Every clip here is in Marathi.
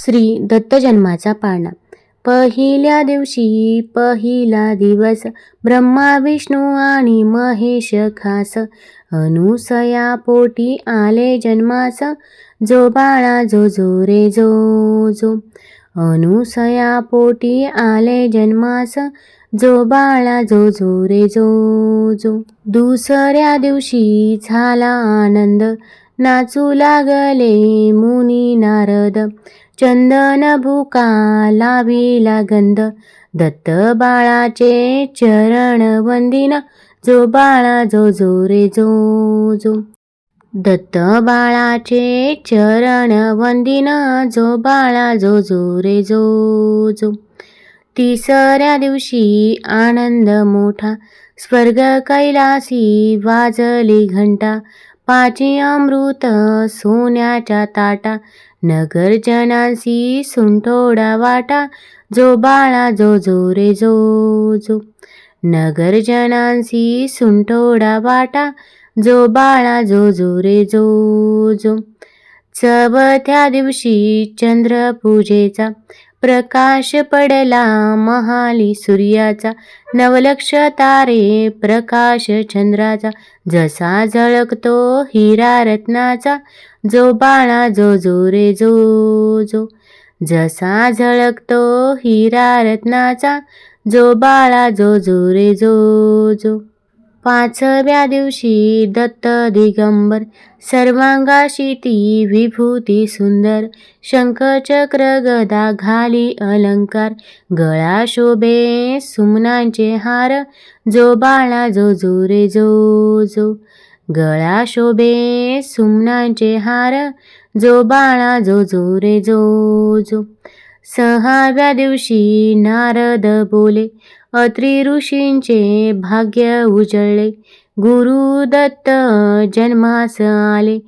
श्री दत्त जन्माचा पाळणा. पहिल्या दिवशी पहिला दिवस, ब्रह्मा विष्णू आणि महेश खास. अनुसया पोटी आले जन्मास, जो बाळा जो जो रे जो जो. अनुसया पोटी आले जन्मास, जो बाळा जो जो रे जो जो. दुसऱ्या दिवशी झाला आनंद, नाचू लागले मुनी नारद. चंदन भुका लाविला गंध, दत्त बाळाचे चरण वंदिन. जो बाळा जो जो रे जो जो. दत्त बाळाचे चरण वंदिन, जो बाळा जो जो रे जो जो. तिसऱ्या दिवशी आनंद मोठा, स्वर्ग कैलासी वाजली घंटा. पाची अमृत सोन्याच्या ताटा, नगरजनांसी सुंठोडा वाटा. जो बाळा जो जो रे जो जो. नगरजनांसी सुंठोडा वाटा, जो बाळा जो जो रे जो जो. चवथ्या दिवशी चंद्र पूजेचा, प्रकाश पडला महाली सूर्याचा. नवलक्ष तारे प्रकाश चंद्राचा, जसा झळकतो हिरा रत्नाचा. जो बाळा जो जो रे जो जो. जसा झळकतो हिरा रत्नाचा, जो बाळा जो जो रे जो जो. पाचव्या दिवशी दत्त दिगंबर, सर्वांगाशी ती विभूती सुंदर. शंख चक्र गदा घाली अलंकार, गळा शोभे सुमनांचे हार. जो बाळा जो जो रे जो जो. गळा शोभे सुमनांचे हार, जो बाळा जो जो रे जो जो. सहाव्या दिवशी नारद बोले, अत्री ऋषींचे भाग्य उजळले. गुरु दत्त जन्मास आले,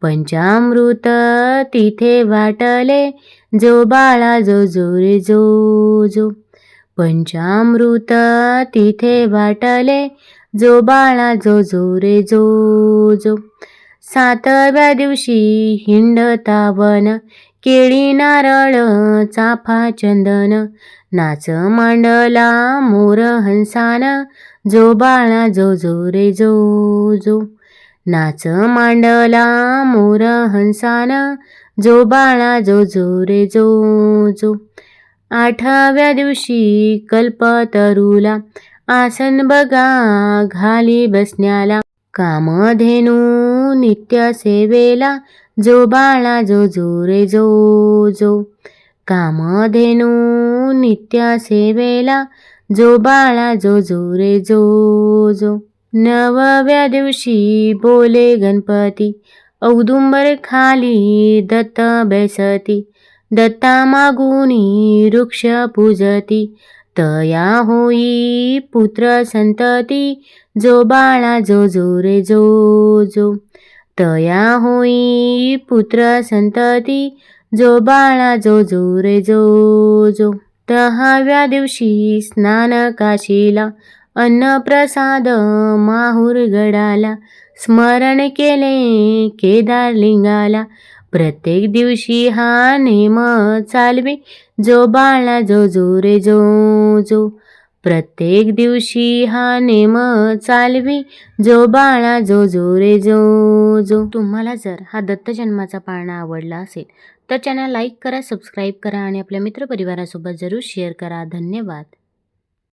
पंचामृत तिथे वाटले. जो बाळा जो जो रे जो जो. पंचामृत तिथे वाटले, जो बाळा जो जो रे जो जो. सातव्या दिवशी हिंडता वन, केळी नारळ चाफा चंदन. नाच मांडला मोर हंसान, जो बाळा जो जो रे जो जो. नाच मांडला मोर हंसान, जो बाळा जो जो रे जो जो. आठव्या दिवशी कल्पतरूला, आसन बघा घाली बसण्याला. कामधेनू नित्य सेवेला, जो बाळा जो जो रे जो जो. कामधेनू नित्य सेवेला, जो बाळा जो जो रे जो जो. नवव्या दिवशी बोले गणपती, औदुंबर खाली दत्त बैसती. दत्ता मागुनी वृक्ष पूजती, तया होई पुत्र संतती. जो बाळा जो जो रे जो जो. तया होई पुत्र संतती, जो बाळा जो जो रे जो जो. दहाव्या दिवशी स्नान काशीला, अन्न प्रसाद माहुर गडाला. स्मरण केले केदार लिंगाला, प्रत्येक दिवशी हा नेम चालवी. जो बाळा जो जो रे जो जो. प्रत्येक दिवशी हा नेम चालवी, जो बाळा जो जो रे जो जो. तुम्हाला जर हा दत्त जन्माचा पाळणा आवडला असेल तर चॅनल लाईक करा, सबस्क्राईब करा आणि आपल्या मित्रपरिवारासोबत जरूर शेअर करा. धन्यवाद.